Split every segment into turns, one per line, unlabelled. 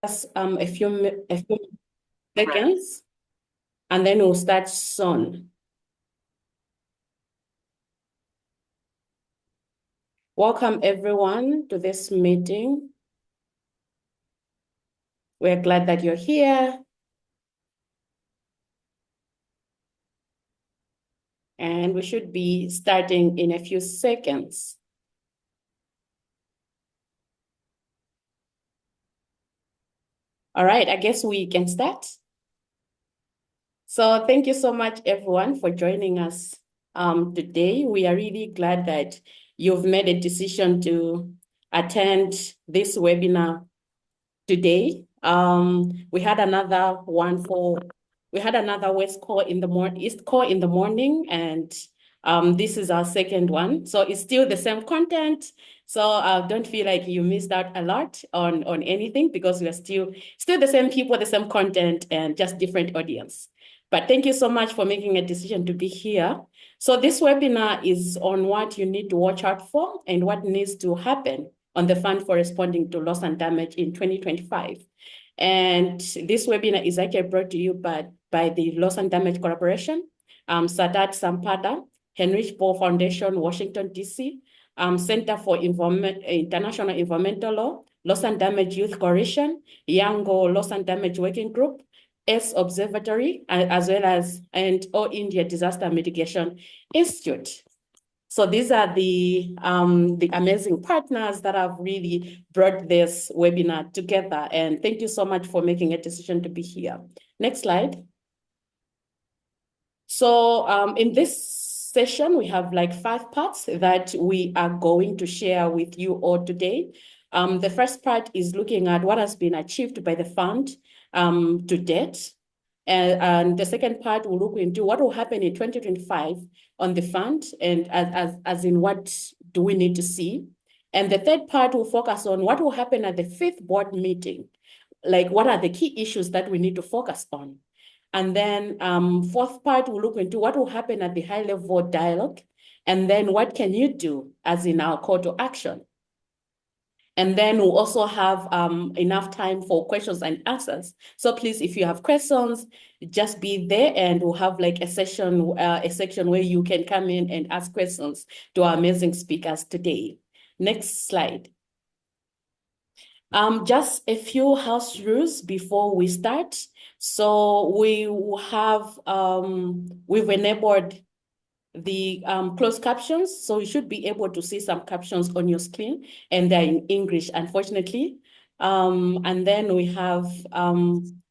us a few seconds, and then we'll start soon. Welcome everyone to this meeting. We're glad that you're here. And we should be starting in a few seconds. All right, I guess we can start. So thank you so much, everyone, for joining us today. We are really glad that you've made a decision to attend this webinar today. We had another West Core in the morning, East Core in the morning, and this is our second one. So it's still the same content. So don't feel like you missed out a lot on anything, because we are still the same people, the same content, and just different audience. But thank you so much for making a decision to be here. So this webinar is on what you need to watch out for and what needs to happen on the fund for responding to loss and damage in 2025. And this webinar is actually brought to you by the Loss and Damage Corporation, Satat Sampada, Heinrich Böll Foundation, Washington, D.C., Center for International Environmental Law, Loss and Damage Youth Coalition, YOUNGO Loss and Damage Working Group, Observatory, as well as All India Disaster Mitigation Institute. So these are the amazing partners that have really brought this webinar together. And thank you so much for making a decision to be here. Next slide. So in this session, we have like 5 parts that we are going to share with you all today. The first part is looking at what has been achieved by the fund to date. And the second part will look into what will happen in 2025 on the fund, and as in what do we need to see. And the third part will focus on what will happen at the 5th board meeting, like what are the key issues that we need to focus on. And then 4th part will look into what will happen at the high-level dialogue, and then what can you do as in our call to action. And then we'll also have enough time for questions and answers. So please, if you have questions, just be there, and we'll have like a section where you can come in and ask questions to our amazing speakers today. Next slide. Just a few house rules before we start. So we have, we've enabled the closed captions, so you should be able to see some captions on your screen, and they're in English, unfortunately. And then we have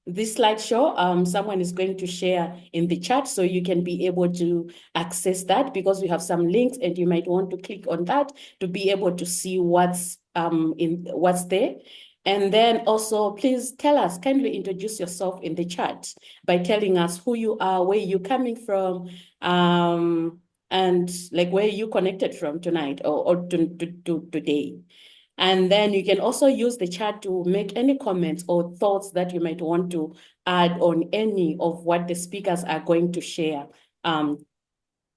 this slideshow. Someone is going to share in the chat, so you can be able to access that, because we have some links, and you might want to click on that to be able to see what's there. And then also, please kindly introduce yourself in the chat by telling us who you are, where you're coming from, and like where you connected from tonight or today. And then you can also use the chat to make any comments or thoughts that you might want to add on any of what the speakers are going to share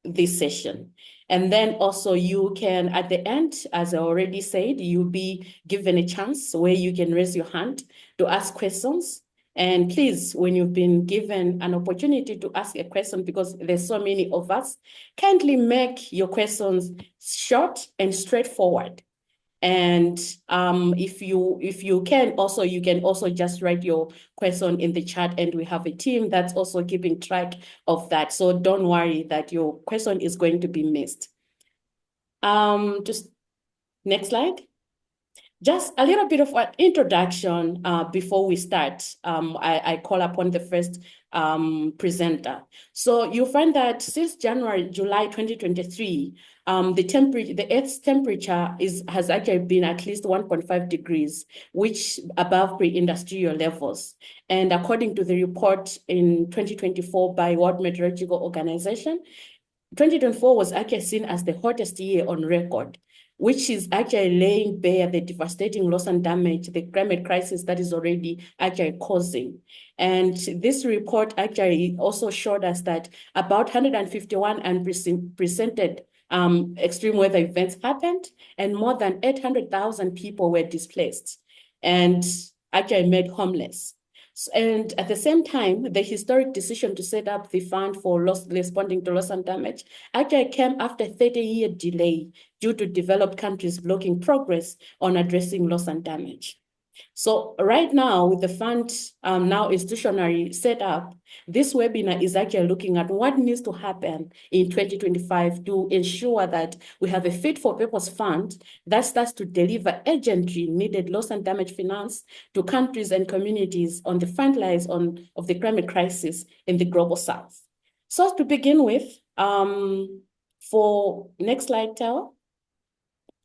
this session. And then also you can, at the end, as I already said, you'll be given a chance where you can raise your hand to ask questions. And please, when you've been given an opportunity to ask a question, because there's so many of us, kindly make your questions short and straightforward. And if you can also just write your question in the chat, and we have a team that's also keeping track of that. So don't worry that your question is going to be missed. Just next slide. Just a little bit of an introduction before we start. I call upon the first presenter. So you'll find that since July 2023, the Earth's temperature has actually been at least 1.5 degrees, which above pre-industrial levels. And according to the report in 2024 by World Meteorological Organization, 2024 was actually seen as the hottest year on record, which is actually laying bare the devastating loss and damage the climate crisis that is already actually causing. And this report actually also showed us that about 151 unprecedented extreme weather events happened, and more than 800,000 people were displaced. And actually made homeless. And at the same time, the historic decision to set up the fund for responding to loss and damage actually came after a 30-year delay due to developed countries blocking progress on addressing loss and damage. So right now, with the fund now institutionally set up, this webinar is actually looking at what needs to happen in 2025 to ensure that we have a fit-for-purpose fund that starts to deliver urgently needed loss and damage finance to countries and communities on the front lines of the climate crisis in the global south. So to begin with, for next slide, Tara.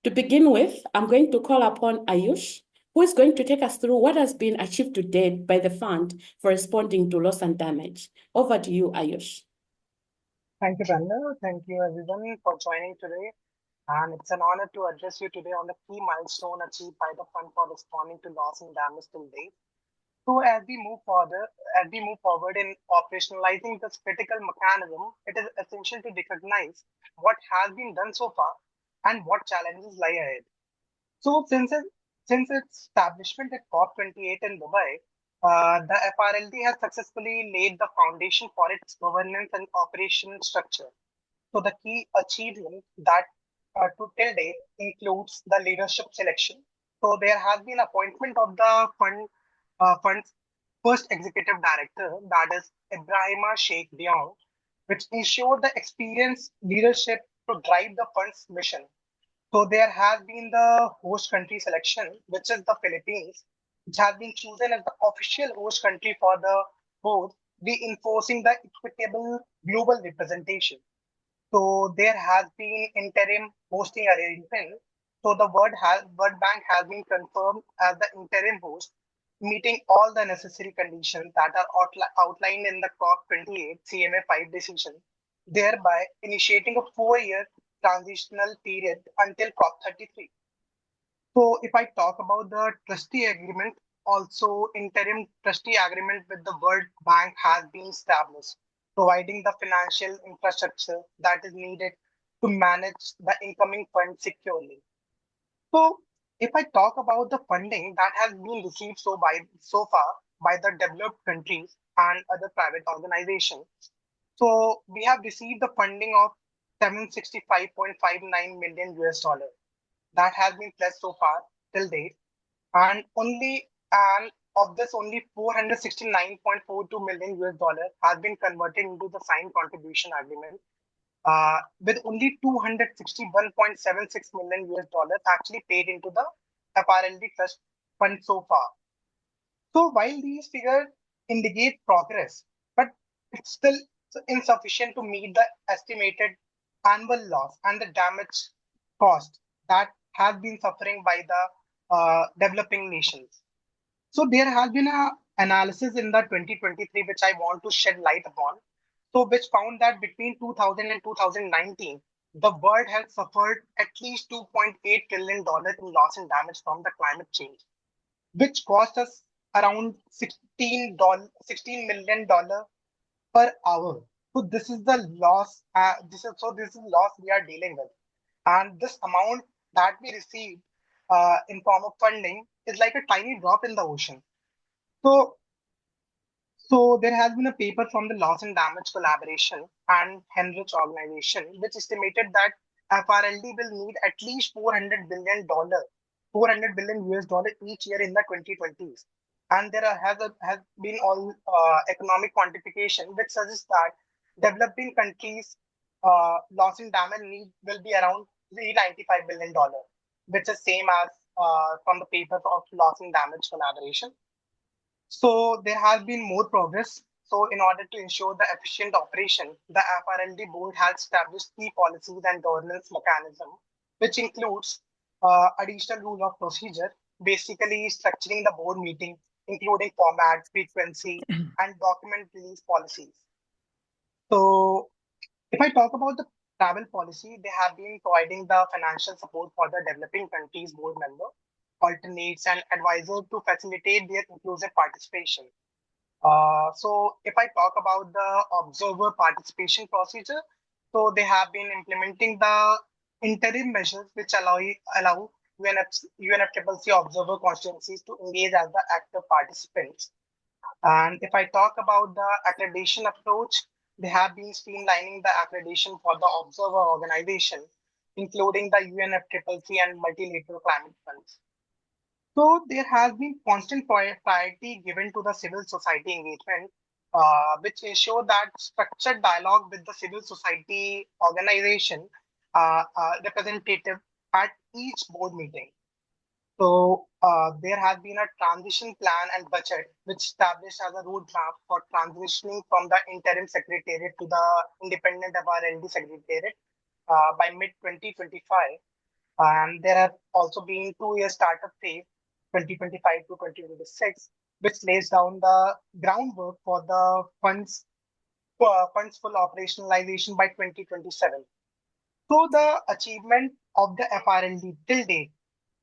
To begin with, I'm going to call upon Aayush, who is going to take us through what has been achieved to date by the fund for responding to loss and damage. Over to you, Aayush.
Thank you, Brenda. Thank you, everyone, for joining today. And it's an honor to address you today on the key milestone achieved by the fund for responding to loss and damage till date. So as we move forward in operationalizing this critical mechanism, it is essential to recognize what has been done so far and what challenges lie ahead. So since its establishment at COP28 in Dubai, the FRLD has successfully laid the foundation for its governance and operation structure. So the key achievement that to till date includes the leadership selection. So there has been appointment of the fund's first executive director, that is Ibrahima Sheikh Diong, which ensured the experienced leadership to drive the fund's mission. So there has been the host country selection, which is the Philippines, which has been chosen as the official host country for the board, reinforcing the equitable global representation. So there has been interim hosting arrangement. So the World Bank has been confirmed as the interim host, meeting all the necessary conditions that are outlined in the COP28 CMA 5 decision, thereby initiating a 4-year transitional period until COP33. So if I talk about the trustee agreement, also interim trustee agreement with the World Bank has been established, providing the financial infrastructure that is needed to manage the incoming fund securely. So if I talk about the funding that has been received so far by the developed countries and other private organizations, so we have received the funding of 765.59 million US dollar that has been pledged so far till date, and of this only 469.42 million US dollar has been converted into the signed contribution agreement, with only 261.76 million US dollars actually paid into the FRLD trust fund so far. So while these figures indicate progress, but it's still insufficient to meet the estimated annual loss and the damage cost that has been suffering by the developing nations. So there has been an analysis in the 2023 which I want to shed light upon. So which found that between 2000 and 2019, the world has suffered at least $2.8 trillion in loss and damage from the climate change, which cost us around $16 million per hour. So this is the loss. This is loss we are dealing with, and this amount that we receive in form of funding is like a tiny drop in the ocean. So so there has been a paper from the Loss and Damage Collaboration and Heinrich organization, which estimated that FRLD will need at least $400 billion, 400 billion US dollar each year in the 2020s. And has been all economic quantification, which suggests that developing countries' loss and damage need will be around $395 billion, which is same as from the paper of Loss and Damage Collaboration. So there has been more progress. So in order to ensure the efficient operation, the FRLD board has established key policies and governance mechanism, which includes additional rule of procedure, basically structuring the board meeting, including format, frequency, and document release policies. So if I talk about the travel policy, they have been providing the financial support for the developing countries board member, alternates, and advisor to facilitate their inclusive participation. So if I talk about the observer participation procedure, so they have been implementing the interim measures which allow UNFCCC observer constituencies to engage as the active participants. And if I talk about the accreditation approach, they have been streamlining the accreditation for the observer organization, including the UNFCCC and multilateral climate funds. So there has been constant priority given to the civil society engagement, which ensure that structured dialogue with the civil society organization representative at each board meeting. So there has been a transition plan and budget which established as a roadmap for transitioning from the interim secretariat to the independent FRLD secretariat by mid 2025. And there have also been 2 year startup phase, 2025 to 2026, which lays down the groundwork for the funds full operationalization by 2027. So the achievement of the FRLD till date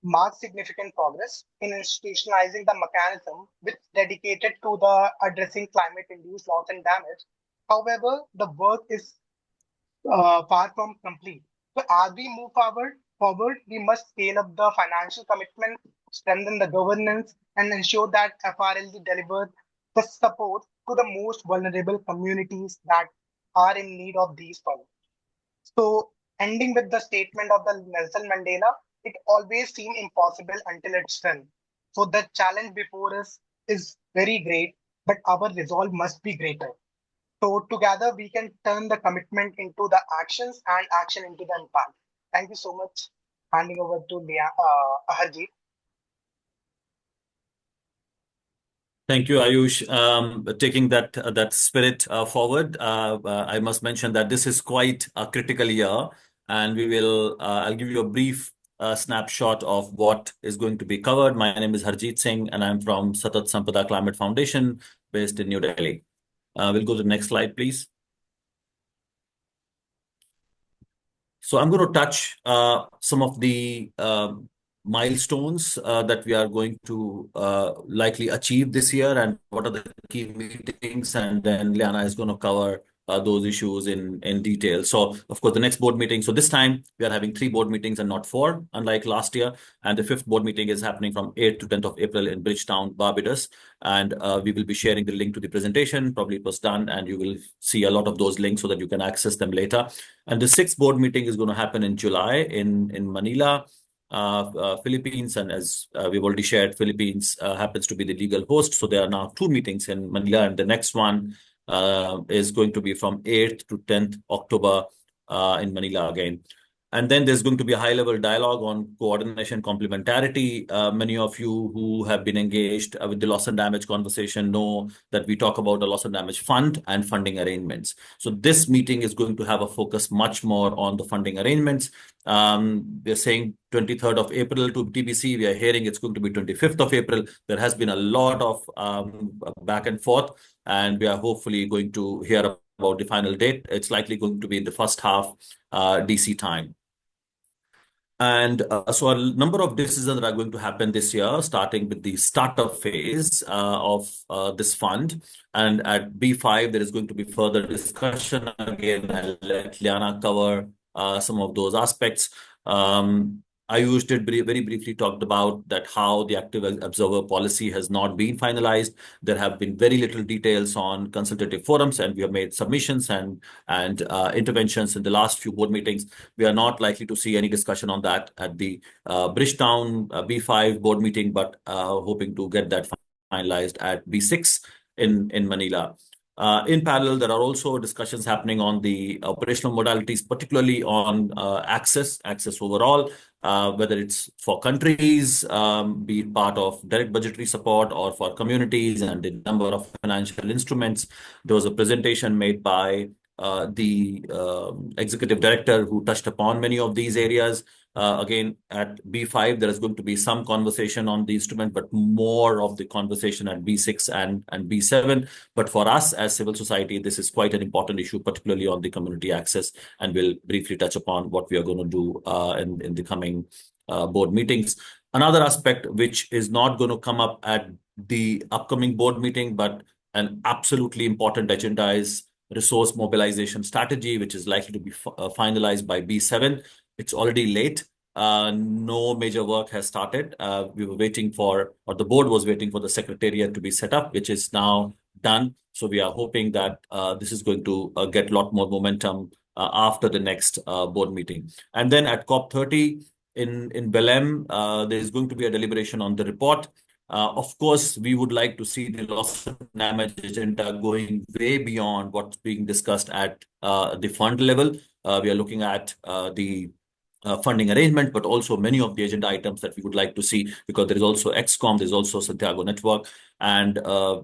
marks significant progress in institutionalizing the mechanism which is dedicated to the addressing climate-induced loss and damage. However, the work is far from complete. So as we move forward, we must scale up the financial commitment, strengthen the governance, and ensure that FRLD delivers the support to the most vulnerable communities that are in need of these funds. So, ending with the statement of the Nelson Mandela, it always seemed impossible until it's done. So, the challenge before us is very great, but our resolve must be greater. So, together we can turn the commitment into the actions and action into the impact. Thank you so much. Handing over to Harjeet.
Thank you, Aayush. Taking that spirit forward, I must mention that this is quite a critical year, and we will. I'll give you a brief snapshot of what is going to be covered. My name is Harjeet Singh, and I'm from Satat Sampada Climate Foundation, based in New Delhi. We'll go to the next slide, please. So I'm going to touch some of the milestones that we are going to likely achieve this year and what are the key meetings, and then Liane is going to cover those issues in detail. So, of course, the next board meeting. So this time we are having 3 board meetings and not 4, unlike last year. And the 5th board meeting is happening from 8th to 10th of April in Bridgetown, Barbados. And we will be sharing the link to the presentation. Probably it was done, and you will see a lot of those links so that you can access them later. And the 6th board meeting is going to happen in July in Manila, Philippines, and as we've already shared, Philippines happens to be the legal host. So there are now 2 meetings in Manila, and the next one is going to be from 8th to 10th October in Manila again. And then there's going to be a high-level dialogue on coordination complementarity. Many of you who have been engaged with the loss and damage conversation know that we talk about a loss and damage fund and funding arrangements. So this meeting is going to have a focus much more on the funding arrangements. We're saying 23rd of April to TBC. We are hearing it's going to be 25th of April. There has been a lot of back and forth, and we are hopefully going to hear about the final date. It's likely going to be in the first half DC time. And so a number of decisions that are going to happen this year, starting with the startup phase of this fund. And at B5, there is going to be further discussion. Again, I'll let Liane cover some of those aspects. Aayush did very briefly talked about that how the active observer policy has not been finalized. There have been very little details on consultative forums, and we have made submissions and interventions in the last few board meetings. We are not likely to see any discussion on that at the Bridgetown B5 board meeting, but hoping to get that finalized at B6 in Manila. In parallel, there are also discussions happening on the operational modalities, particularly on access overall, whether it's for countries, be it part of direct budgetary support, or for communities and the number of financial instruments. There was a presentation made by the executive director who touched upon many of these areas. Again, at B5, there is going to be some conversation on the instrument, but more of the conversation at B6 and B7. But for us as civil society, this is quite an important issue, particularly on the community access. And we'll briefly touch upon what we are going to do in the coming board meetings. Another aspect which is not going to come up at the upcoming board meeting, but an absolutely important agenda is resource mobilization strategy, which is likely to be finalized by B7. It's already late. no major work has started. We were waiting for, or the board was waiting for the secretariat to be set up, which is now done. So we are hoping that this is going to get a lot more momentum after the next board meeting. And then at COP30 in Belém, there is going to be a deliberation on the report. Of course, we would like to see the loss of damage agenda going way beyond what's being discussed at the fund level. We are looking at the funding arrangement, but also many of the agenda items that we would like to see, because there is also XCOM, there's also Santiago Network, and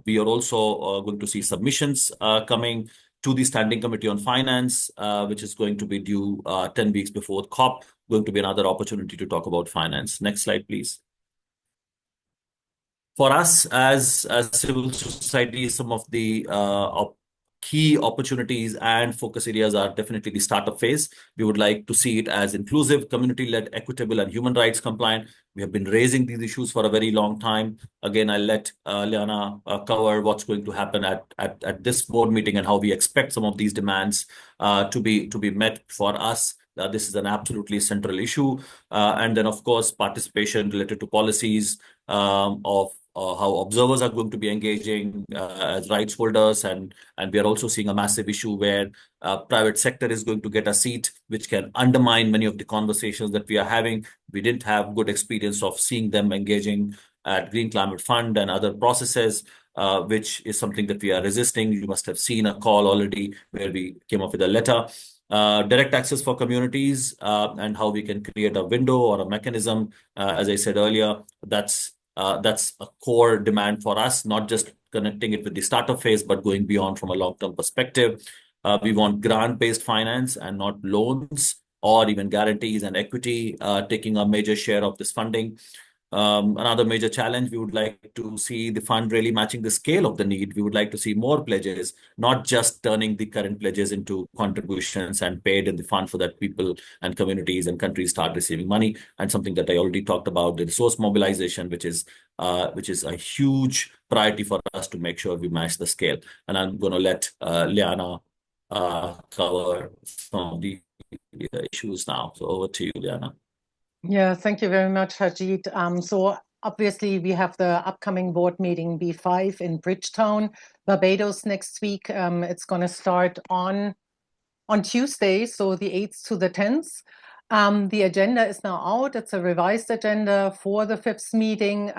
we are also going to see submissions coming to the Standing Committee on Finance, which is going to be due 10 weeks before COP, going to be another opportunity to talk about finance. Next slide, please. For us as civil society, some of the key opportunities and focus areas are definitely the startup phase. We would like to see it as inclusive, community-led, equitable, and human rights compliant. We have been raising these issues for a very long time. Again, I'll let Liane cover what's going to happen at this board meeting and how we expect some of these demands to be met for us. This is an absolutely central issue. And then, of course, participation related to policies of how observers are going to be engaging as rights holders. And we are also seeing a massive issue where private sector is going to get a seat, which can undermine many of the conversations that we are having. We didn't have good experience of seeing them engaging at Green Climate Fund and other processes, which is something that we are resisting. You must have seen a call already where we came up with a letter. Direct access for communities and how we can create a window or a mechanism. As I said earlier, that's a core demand for us, not just connecting it with the startup phase, but going beyond from a long-term perspective. We want grant-based finance and not loans or even guarantees and equity taking a major share of this funding. Another major challenge, we would like to see the fund really matching the scale of the need. We would like to see more pledges, not just turning the current pledges into contributions and paid in the fund so that people and communities and countries start receiving money. And something that I already talked about, the resource mobilization, which is a huge priority for us to make sure we match the scale. And I'm going to let Liane cover some of the issues now. So over to you, Liane.
Yeah, thank you very much, Harjeet. So obviously we have the upcoming board meeting B5 in Bridgetown, Barbados next week. It's going to start on Tuesday, so the 8th to the 10th. The agenda is now out. It's a revised agenda for the FIPS meeting.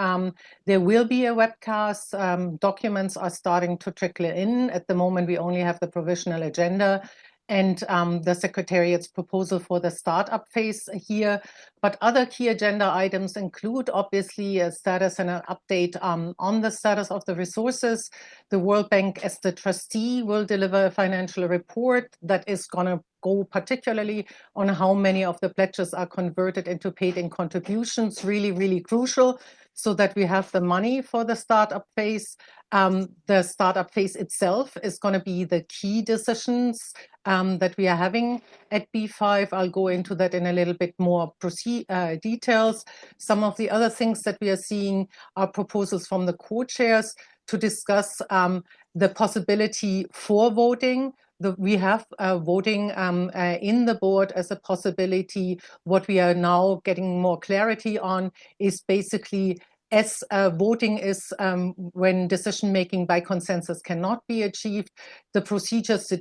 There will be a webcast. Documents are starting to trickle in. At the moment, we only have the provisional agenda and the Secretariat's proposal for the startup phase here. But other key agenda items include, obviously, a status and an update on the status of the resources. The World Bank, as the trustee, will deliver a financial report that is going to go particularly on how many of the pledges are converted into paid-in contributions, really, really crucial, so that we have the money for the startup phase. The startup phase itself is going to be the key decisions that we are having at B5. I'll go into that in a little bit more details. Some of the other things that we are seeing are proposals from the co-chairs to discuss the possibility for voting. We have voting in the board as a possibility. What we are now getting more clarity on is basically, as voting is when decision-making by consensus cannot be achieved, the procedures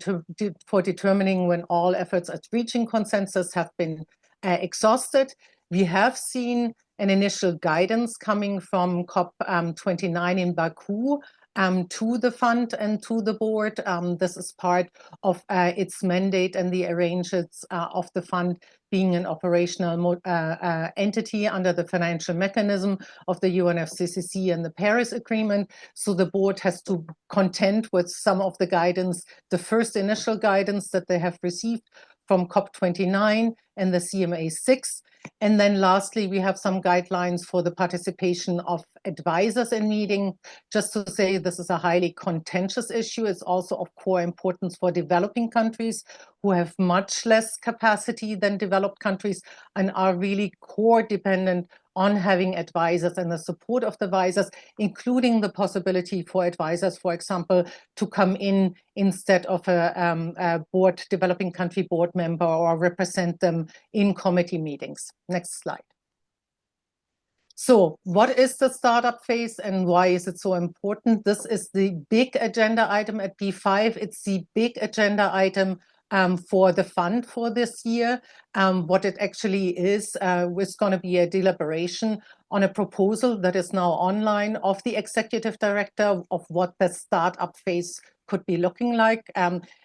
for determining when all efforts at reaching consensus have been exhausted. We have seen an initial guidance coming from COP29 in Baku to the fund and to the board. This is part of its mandate and the arrangements of the fund being an operational entity under the financial mechanism of the UNFCCC and the Paris Agreement. So the board has to contend with some of the guidance, the first initial guidance that they have received from COP29 and the CMA 6. And then lastly, we have some guidelines for the participation of advisors in meeting. Just to say, this is a highly contentious issue. It's also of core importance for developing countries who have much less capacity than developed countries and are really core dependent on having advisors and the support of the advisors, including the possibility for advisors, for example, to come in instead of a board, developing country board member, or represent them in committee meetings. Next slide. So what is the startup phase and why is it so important? This is the big agenda item at B5. It's the big agenda item for the fund for this year. What it actually is going to be a deliberation on a proposal that is now online of the executive director of what the startup phase could be looking like.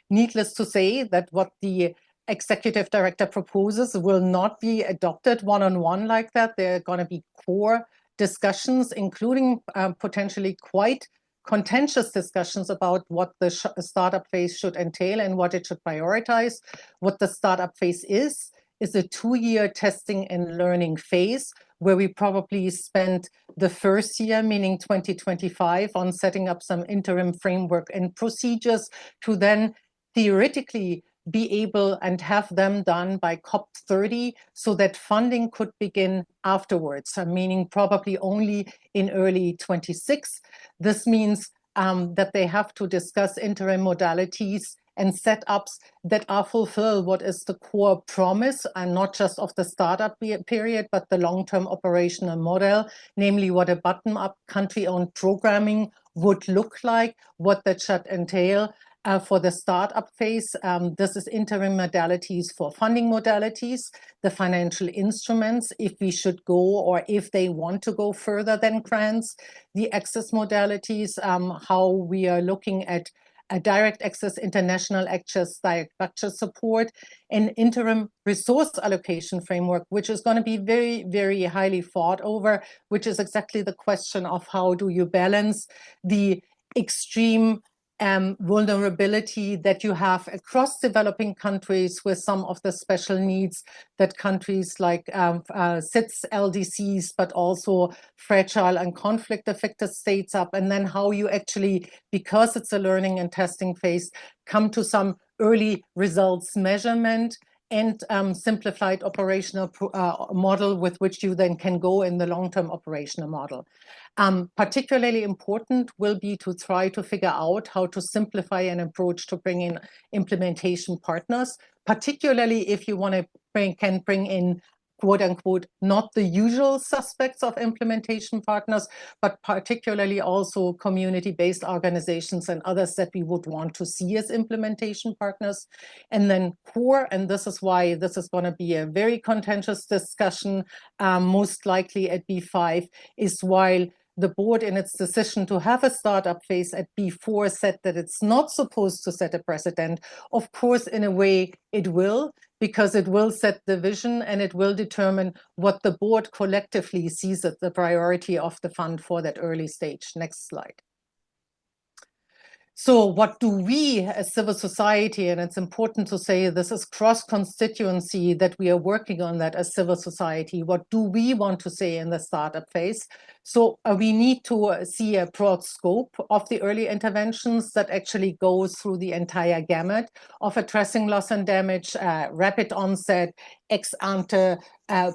Needless to say that what the executive director proposes will not be adopted one-on-one like that. There are going to be core discussions, including potentially quite contentious discussions about what the startup phase should entail and what it should prioritize. What the startup phase is a 2-year testing and learning phase where we probably spend the first year, meaning 2025, on setting up some interim framework and procedures to then theoretically be able and have them done by COP30 so that funding could begin afterwards, meaning probably only in early 26. This means that they have to discuss interim modalities and setups that are fulfill what is the core promise, and not just of the startup period, but the long-term operational model, namely what a bottom-up country-owned programming would look like, what that should entail. For the startup phase, this is interim modalities for funding modalities, the financial instruments, if we should go or if they want to go further than grants, the access modalities, how we are looking at a direct access, international access, direct budget support, an interim resource allocation framework, which is going to be very, very highly fought over, which is exactly the question of how do you balance the extreme vulnerability that you have across developing countries with some of the special needs that countries like SIDS, LDCs, but also fragile and conflict affected states up, and then how you actually, because it's a learning and testing phase, come to some early results measurement and simplified operational model with which you then can go in the long-term operational model. Particularly important will be to try to figure out how to simplify an approach to bring in implementation partners, particularly if you want to bring in quote unquote, not the usual suspects of implementation partners, but particularly also community-based organizations and others that we would want to see as implementation partners. And then core, and this is why this is going to be a very contentious discussion, most likely at B5, is while the board in its decision to have a startup phase at B4 said that it's not supposed to set a precedent. Of course, in a way it will, because it will set the vision and it will determine what the board collectively sees as the priority of the fund for that early stage. Next slide. So what do we as civil society, and it's important to say this is cross-constituency that we are working on that as civil society, what do we want to say in the startup phase? So we need to see a broad scope of the early interventions that actually goes through the entire gamut of addressing loss and damage, rapid onset, ex-ante,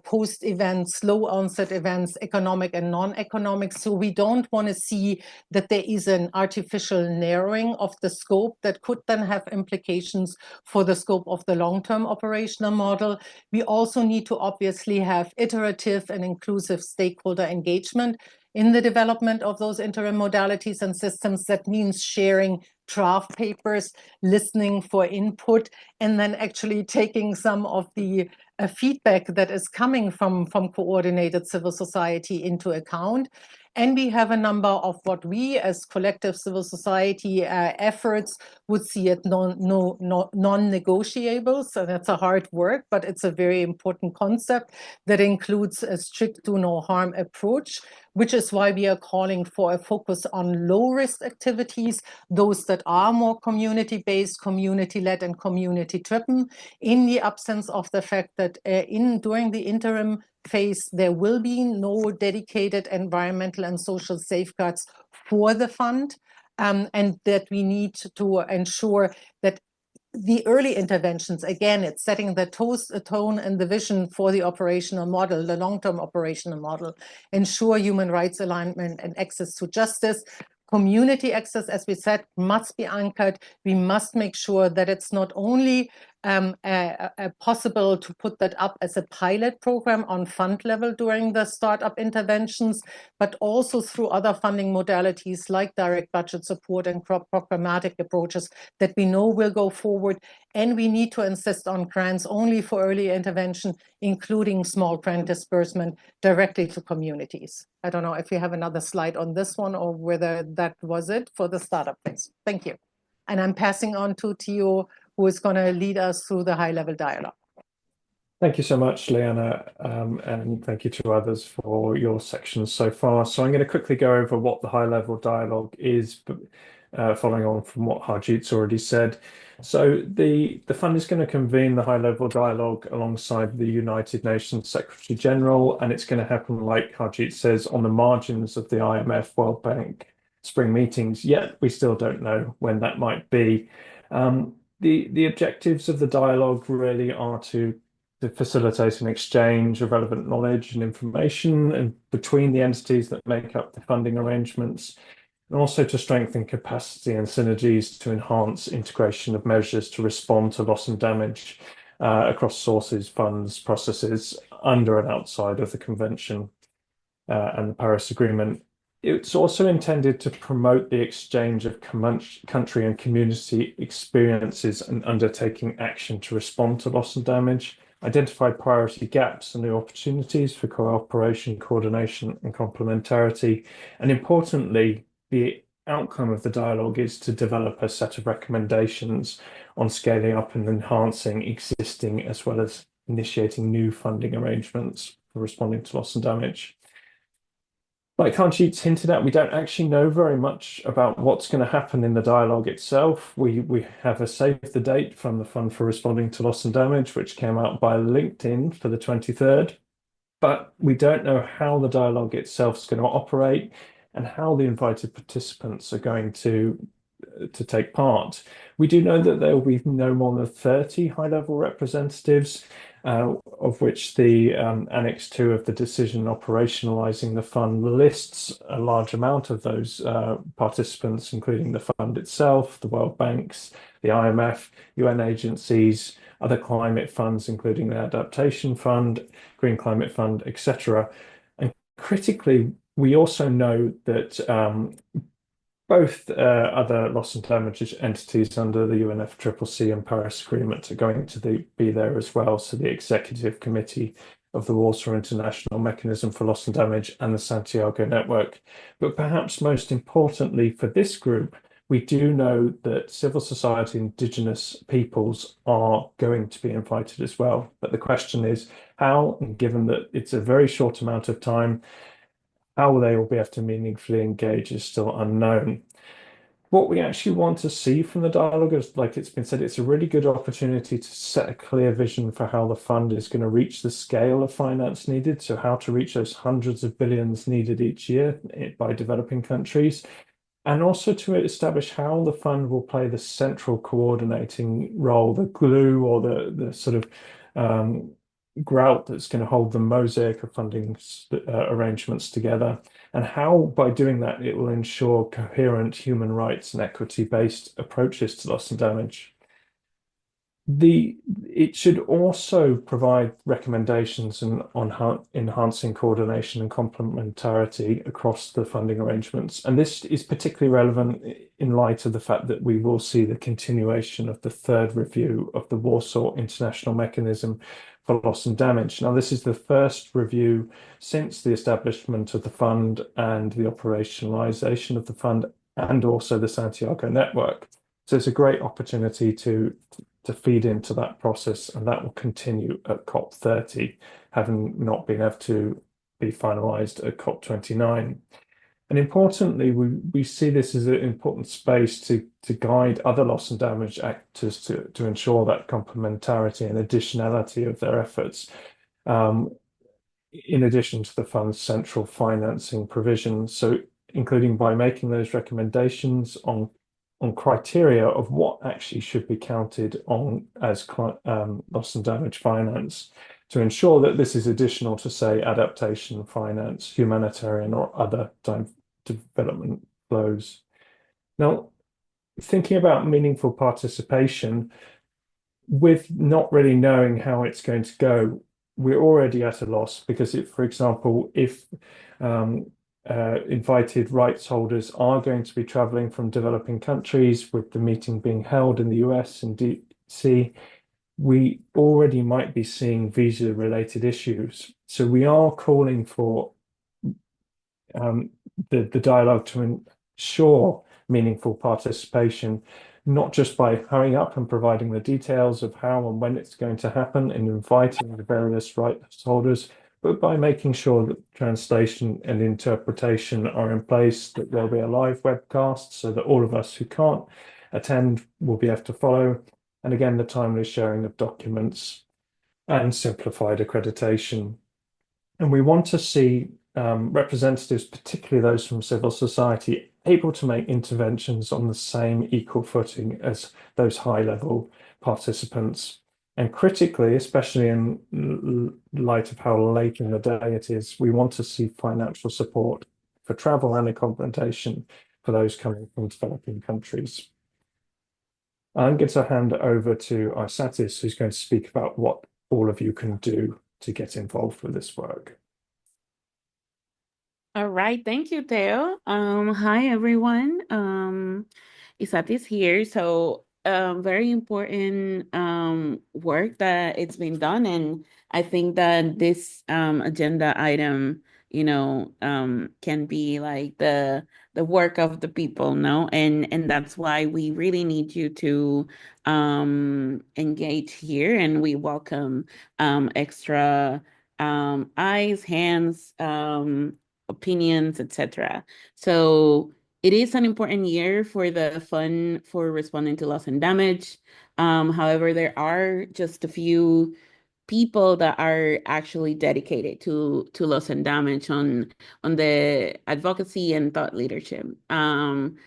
post-event, slow onset events, economic and non-economic. So we don't want to see that there is an artificial narrowing of the scope that could then have implications for the scope of the long-term operational model. We also need to obviously have iterative and inclusive stakeholder engagement in the development of those interim modalities and systems. That means sharing draft papers, listening for input, and then actually taking some of the feedback that is coming from coordinated civil society into account. And we have a number of what we as collective civil society efforts would see as non-negotiables. And that's a hard word, but it's a very important concept that includes a strict do no harm approach, which is why we are calling for a focus on low-risk activities, those that are more community-based, community-led, and community-driven, in the absence of the fact that during the interim phase, there will be no dedicated environmental and social safeguards for the fund, and that we need to ensure that the early interventions, again, it's setting the tone and the vision for the operational model, the long-term operational model, ensure human rights alignment and access to justice. Community access, as we said, must be anchored. We must make sure that it's not only possible to put that up as a pilot program on fund level during the startup interventions, but also through other funding modalities like direct budget support and programmatic approaches that we know will go forward. And we need to insist on grants only for early intervention, including small grant disbursement directly to communities. I don't know if you have another slide on this one or whether that was it for the startup phase. Thank you. And I'm passing on to Theo, who is going to lead us through the high-level dialogue.
Thank you so much, Liane, and thank you to others for your sections so far. So I'm going to quickly go over what the high-level dialogue is, following on from what Harjeet's already said. So the fund is going to convene the high-level dialogue alongside the United Nations Secretary General, and it's going to happen, like Harjeet says, on the margins of the IMF World Bank spring meetings. Yet we still don't know when that might be. The objectives of the dialogue really are to facilitate an exchange of relevant knowledge and information and between the entities that make up the funding arrangements, and also to strengthen capacity and synergies to enhance integration of measures to respond to loss and damage across sources, funds, processes under and outside of the Convention and the Paris Agreement. It's also intended to promote the exchange of country and community experiences and undertaking action to respond to loss and damage, identify priority gaps and new opportunities for cooperation, coordination, and complementarity. And importantly, the outcome of the dialogue is to develop a set of recommendations on scaling up and enhancing existing as well as initiating new funding arrangements for responding to loss and damage. Like Harjeet's hinted at, we don't actually know very much about what's going to happen in the dialogue itself. We have a save the date from the Fund for Responding to Loss and Damage, which came out by LinkedIn for the 23rd. But we don't know how the dialogue itself is going to operate and how the invited participants are going to take part. We do know that there will be no more than 30 high-level representatives, of which the Annex 2 of the decision operationalizing the fund lists a large amount of those participants, including the fund itself, the World Banks, the IMF, UN agencies, other climate funds, including the Adaptation Fund, Green Climate Fund, etc. And critically, we also know that both other loss and damage entities under the UNFCCC and Paris Agreement are going to be there as well. So the Executive Committee of the Warsaw International Mechanism for Loss and Damage and the Santiago Network. But perhaps most importantly for this group, we do know that civil society, indigenous peoples are going to be invited as well. But the question is how, and given that it's a very short amount of time, how they will be able to meaningfully engage is still unknown. What we actually want to see from the dialogue is, like it's been said, it's a really good opportunity to set a clear vision for how the fund is going to reach the scale of finance needed, so how to reach those hundreds of billions needed each year by developing countries, and also to establish how the fund will play the central coordinating role, the glue or the sort of grout that's going to hold the mosaic of funding arrangements together, and how by doing that it will ensure coherent human rights and equity-based approaches to loss and damage. It should also provide recommendations on enhancing coordination and complementarity across the funding arrangements. And this is particularly relevant in light of the fact that we will see the continuation of the third review of the Warsaw International Mechanism for Loss and Damage. Now, this is the first review since the establishment of the fund and the operationalization of the fund and also the Santiago Network. So it's a great opportunity to feed into that process, and that will continue at COP30, having not been able to be finalized at COP29. And importantly, we see this as an important space to guide other loss and damage actors to ensure that complementarity and additionality of their efforts, in addition to the fund's central financing provisions. So including by making those recommendations on on criteria of what actually should be counted on as loss and damage finance to ensure that this is additional to, say, adaptation finance, humanitarian, or other development flows. Now, thinking about meaningful participation, with not really knowing how it's going to go, we're already at a loss because, for example, if invited rights holders are going to be traveling from developing countries, with the meeting being held in the US and DC, we already might be seeing visa-related issues. So we are calling for the dialogue to ensure meaningful participation, not just by hurrying up and providing the details of how and when it's going to happen and inviting the various rights holders, but by making sure that translation and interpretation are in place, that there'll be a live webcast so that all of us who can't attend will be able to follow. And again, the timely sharing of documents and simplified accreditation. And we want to see representatives, particularly those from civil society, able to make interventions on the same equal footing as those high-level participants. And critically, especially in light of how late in the day it is, we want to see financial support for travel and accommodation for those coming from developing countries. I'm going to hand over to Isatis, who's going to speak about what all of you can do to get involved with this work.
All right, thank you, Theo. Hi everyone. Isatis here. So very important work that it's been done, and I think that this agenda item, can be like the work of the people, no? And that's why we really need you to engage here, and we welcome extra eyes, hands, opinions, etc. So it is an important year for the fund for responding to loss and damage. However, there are just a few people that are actually dedicated to loss and damage on the advocacy and thought leadership.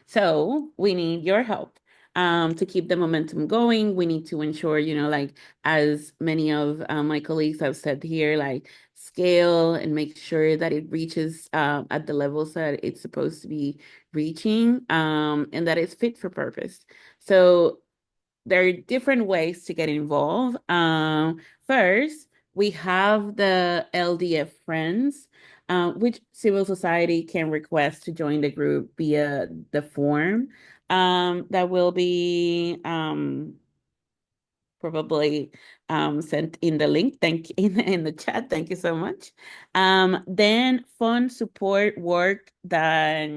So we need your help to keep the momentum going. We need to ensure, like as many of my colleagues have said here, like scale and make sure that it reaches at the levels that it's supposed to be reaching, and that it's fit for purpose. So there are different ways to get involved. First, we have the LDF Friends, which civil society can request to join the group via the form that will be probably sent in the link. Thank you in the chat. Thank you so much. Then fund support work that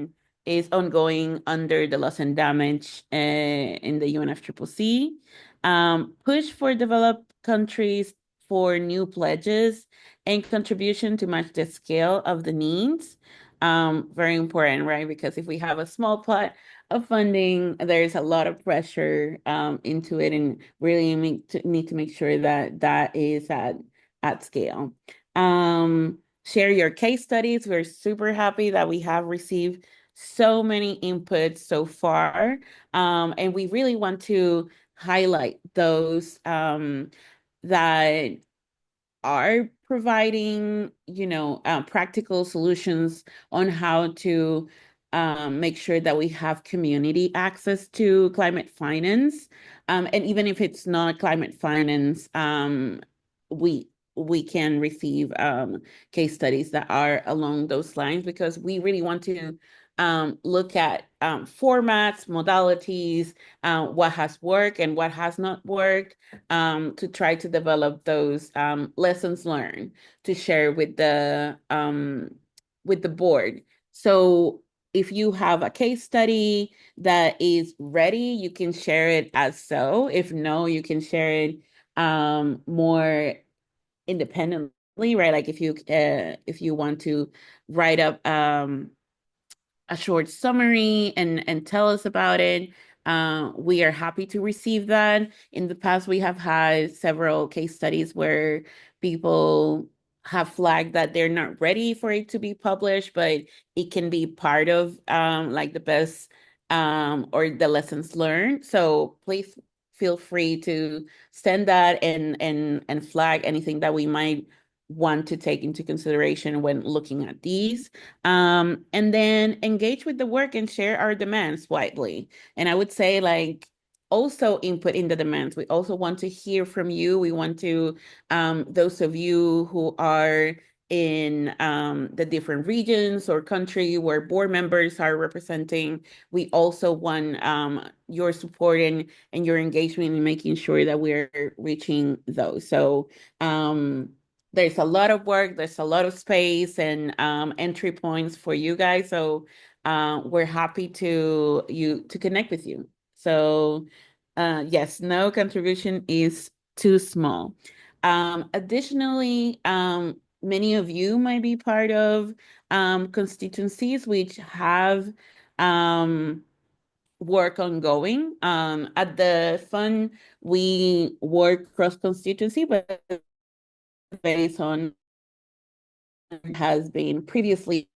is ongoing under the loss and damage in the UNFCCC. Push for developed countries for new pledges and contribution to match the scale of the needs. Very important, right? Because if we have a small pot of funding, there's a lot of pressure into it, and really need to make sure that that is at scale. Share your case studies. We're super happy that we have received so many inputs so far, and we really want to highlight those that are providing, practical solutions on how to make sure that we have community access to climate finance. And even if it's not climate finance, we can receive case studies that are along those lines, because we really want to look at formats, modalities, what has worked and what has not worked, to try to develop those lessons learned to share with the board. So if you have a case study that is ready, you can share it as so. If no, you can share it more independently, right? Like if you want to write up a short summary and tell us about it, we are happy to receive that. In the past, we have had several case studies where people have flagged that they're not ready for it to be published, but it can be part of like the best or the lessons learned. So please feel free to send that and flag anything that we might want to take into consideration when looking at these. And then engage with the work and share our demands widely. And I would say, like, also input in the demands. We also want to hear from you. We want to, those of you who are in the different regions or country where board members are representing, we also want your support and your engagement in making sure that we're reaching those. So there's a lot of work, there's a lot of space and entry points for you guys. So we're happy to connect with you. So yes, no contribution is too small. Additionally, many of you might be part of constituencies which have work ongoing. At the fund, we work cross constituency, but based on has been previously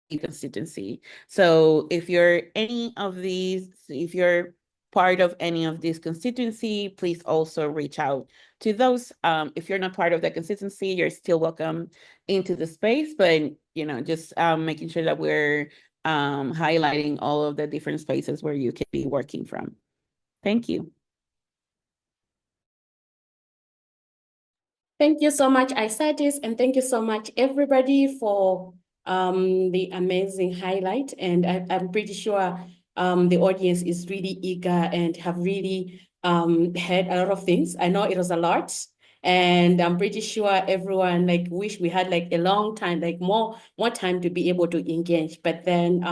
constituency. So if you're if you're part of any of these constituency, please also reach out to those. If you're not part of the constituency, you're still welcome into the space, but just making sure that we're highlighting all of the different spaces where you can be working from. Thank you.
Thank you so much, Isatis, and thank you so much, everybody, for the amazing highlight. And I'm pretty sure the audience is really eager and have really heard a lot of things. I know it was a lot, and I'm pretty sure everyone wish we had a long time, more time to be able to engage. But then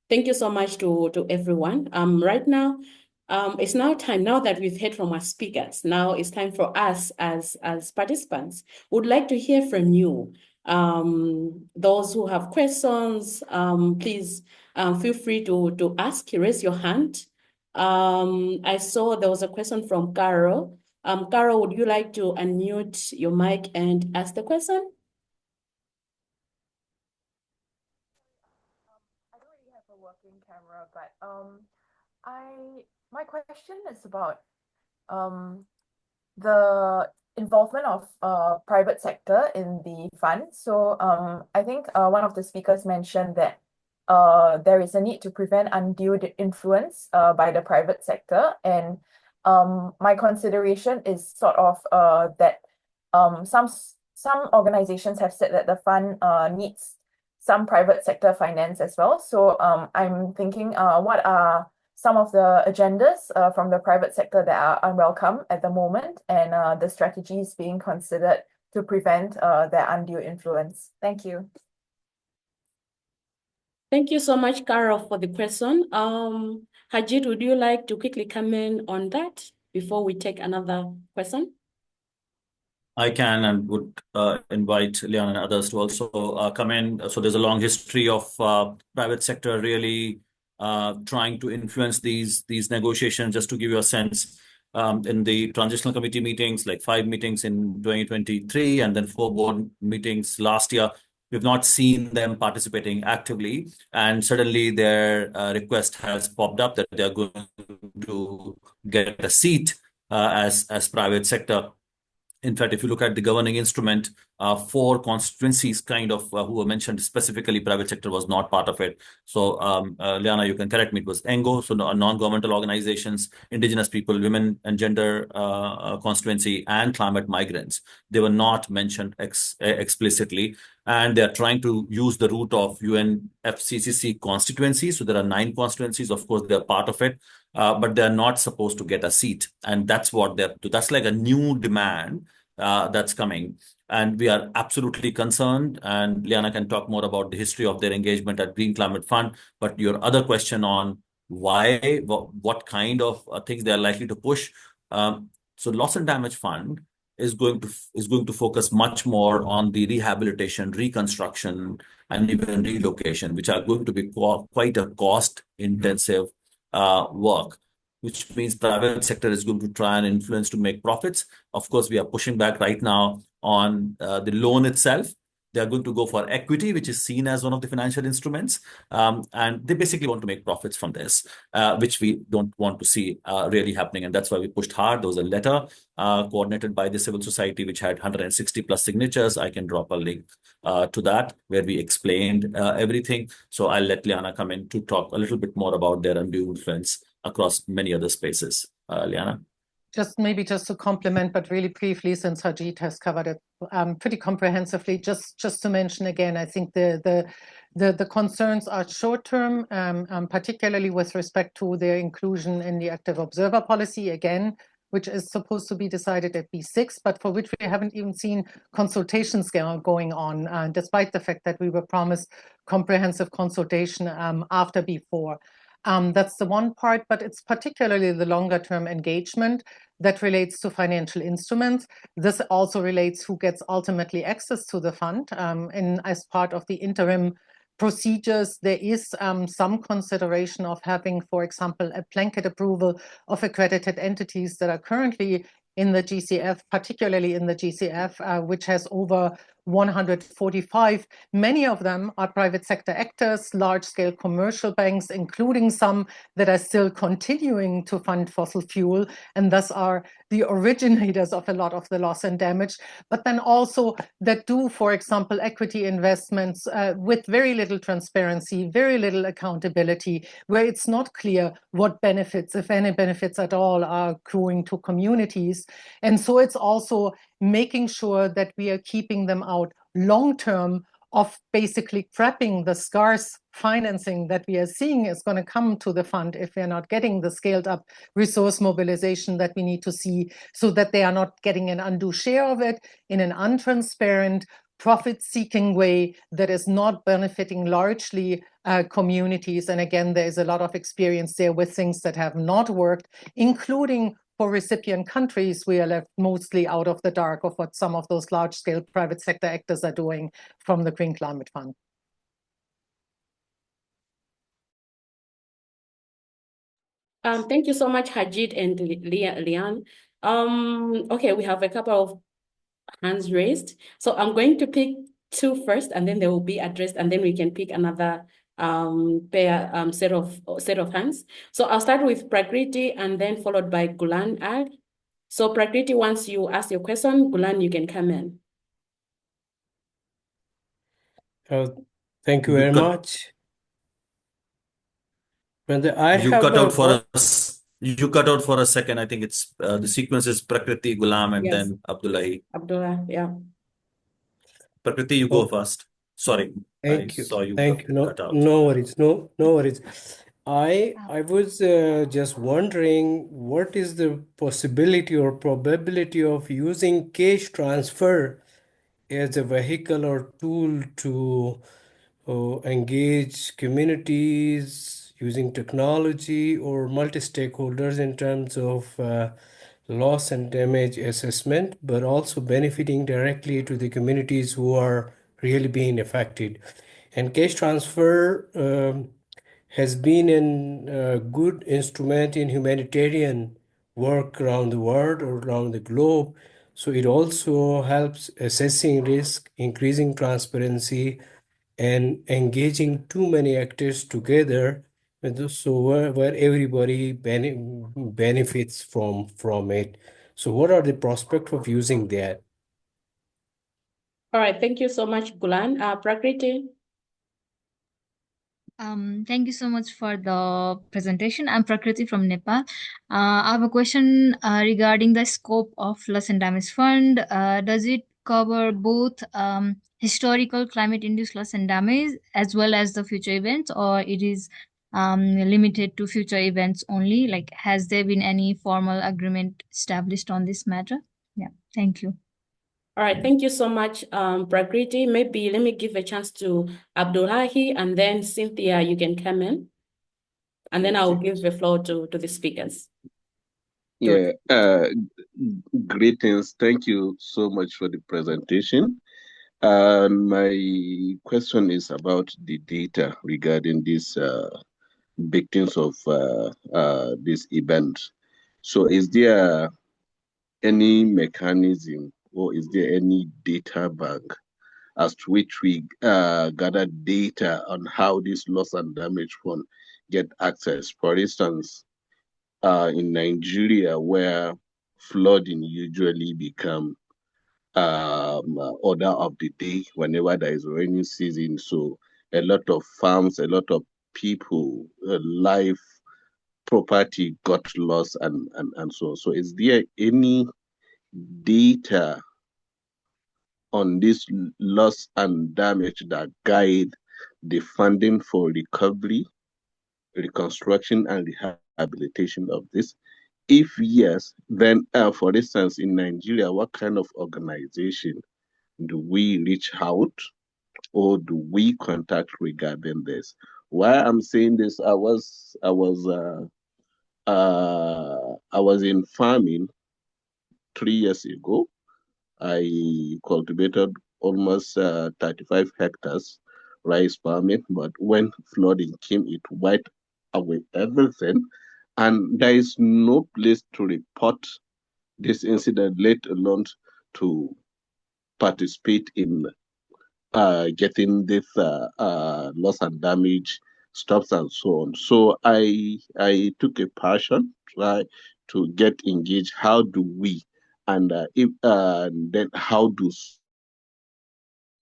thank you so much to everyone. Right now, it's now time, now that we've heard from our speakers, now it's time for us as participants. Would like to hear from you. Those who have questions, please feel free to ask, raise your hand. I saw there was a question from Carol. Carol, would you like to unmute your mic and ask the question?
I don't really have a working camera, but my question is about the involvement of private sector in the fund. So I think one of the speakers mentioned that there is a need to prevent undue influence by the private sector. And my consideration is sort of that some organizations have said that the fund needs some private sector finance as well. So I'm thinking, what are some of the agendas from the private sector that are unwelcome at the moment, and the strategies being considered to prevent their undue influence? Thank you.
Thank you so much, Carol, for the question. Harjeet, would you like to quickly comment on that before we take another question?
I can and would invite Liane and others to also come in. So there's a long history of private sector really trying to influence these negotiations. Just to give you a sense, in the transitional committee meetings, like 5 meetings in 2023 and then 4 board meetings last year, we've not seen them participating actively. And suddenly their request has popped up that they're going to get a seat as private sector. In fact, if you look at the governing instrument, 4 constituencies who were mentioned specifically, private sector was not part of it. So, Liane, you can correct me, it was YOUNGO, so non-governmental organizations, indigenous people, women and gender constituency, and climate migrants. They were not mentioned explicitly. And they're trying to use the route of UNFCCC constituencies. So there are 9 constituencies. Of course, they're part of it, but they're not supposed to get a seat. And that's that's like a new demand that's coming. And we are absolutely concerned. And Liane can talk more about the history of their engagement at Green Climate Fund. But your other question on why, what kind of things they are likely to push. So Loss and Damage Fund is going to focus much more on the rehabilitation, reconstruction, and even relocation, which are going to be quite a cost-intensive work, which means private sector is going to try and influence to make profits. Of course, we are pushing back right now on the loan itself, They are going to go for equity, which is seen as one of the financial instruments. And they basically want to make profits from this, which we don't want to see really happening. And that's why we pushed hard. There was a letter coordinated by the civil society, which had 160 plus signatures. I can drop a link to that, where we explained everything. So I'll let Liane come in to talk a little bit more about their undue influence across many other spaces. Liane?
Just to complement, but really briefly, since Harjeet has covered it pretty comprehensively, just to mention again, I think the concerns are short term, particularly with respect to their inclusion in the active observer policy again, which is supposed to be decided at B6, but for which we haven't even seen consultations going on, despite the fact that we were promised comprehensive consultation after B4. That's the one part, but it's particularly the longer term engagement that relates to financial instruments. This also relates who gets ultimately access to the fund. And as part of the interim procedures, there is some consideration of having, for example, a blanket approval of accredited entities that are currently in the GCF, particularly in the GCF, which has over 145. Many of them are private sector actors, large-scale commercial banks, including some that are still continuing to fund fossil fuel, and thus are the originators of a lot of the loss and damage, but then also that do, for example, equity investments with very little transparency, very little accountability, where it's not clear what benefits, if any benefits at all, are accruing to communities. And so it's also making sure that we are keeping them out long-term of basically trapping the scarce financing that we are seeing is going to come to the fund if we're not getting the scaled up resource mobilization that we need to see, so that they are not getting an undue share of it in an untransparent, profit-seeking way that is not benefiting largely communities. And again, there is a lot of experience there with things that have not worked, including for recipient countries. We are left mostly out of the dark of what some of those large-scale private sector actors are doing from the Green Climate Fund.
Thank you so much, Harjeet and Liane. Okay, we have a couple of hands raised. So I'm going to pick two first, and then they will be addressed, and then we can pick another set of hands. So I'll start with Prakriti and then followed by Gulan Ag. So Prakriti, once you ask your question, Gulan, you can come in.
Thank you very much. Brenda,
You cut out for a second. I think it's the sequence is Prakriti, Gulam, and then Abdullahi.
Abdullah, yeah.
Prakriti, you go first. Sorry,
Thank you.
Saw you
Thank you.
cut out.
No worries. No worries. I was just wondering, what is the possibility or probability of using cash transfer as a vehicle or tool to engage communities using technology or multi-stakeholders in terms of loss and damage assessment, but also benefiting directly to the communities who are really being affected. And cash transfer has been a good instrument in humanitarian work around the world or around the globe. So it also helps assessing risk, increasing transparency, and engaging too many actors together, so where everybody benefits from it. So what are the prospects of using that?
All right, thank you so much, Gulan. Prakriti.
Thank you so much for the presentation. I'm Prakriti from Nepal. I have a question regarding the scope of Loss and Damage Fund. Does it cover both historical climate-induced loss and damage as well as the future events, or it is limited to future events only? Like, has there been any formal agreement established on this matter? Yeah, thank you.
All right, thank you so much, Prakriti. Maybe let me give a chance to Abdullahi, and then Cynthia, you can come in. And then I'll give the floor to the speakers.
Yeah, greetings. Thank you so much for the presentation. My question is about the data regarding these victims of this event. So is there any mechanism or is there any data bank as to which we gather data on how this loss and damage fund get access. For instance, in Nigeria, where flooding usually become order of the day whenever there is rainy season. So a lot of farms, a lot of people, life, property got lost and so on. So is there any data on this loss and damage that guide the funding for recovery, reconstruction, and rehabilitation of this? If yes, then for instance, in Nigeria, what kind of organization do we reach out or do we contact regarding this? Why I'm saying this, I was in farming 3 years ago. I cultivated almost 35 hectares rice farming, but when flooding came, it wiped away everything. And there is no place to report this incident, let alone to participate in getting this loss and damage stops and so on. So I took a passion, try to get engaged. How do we, and then how do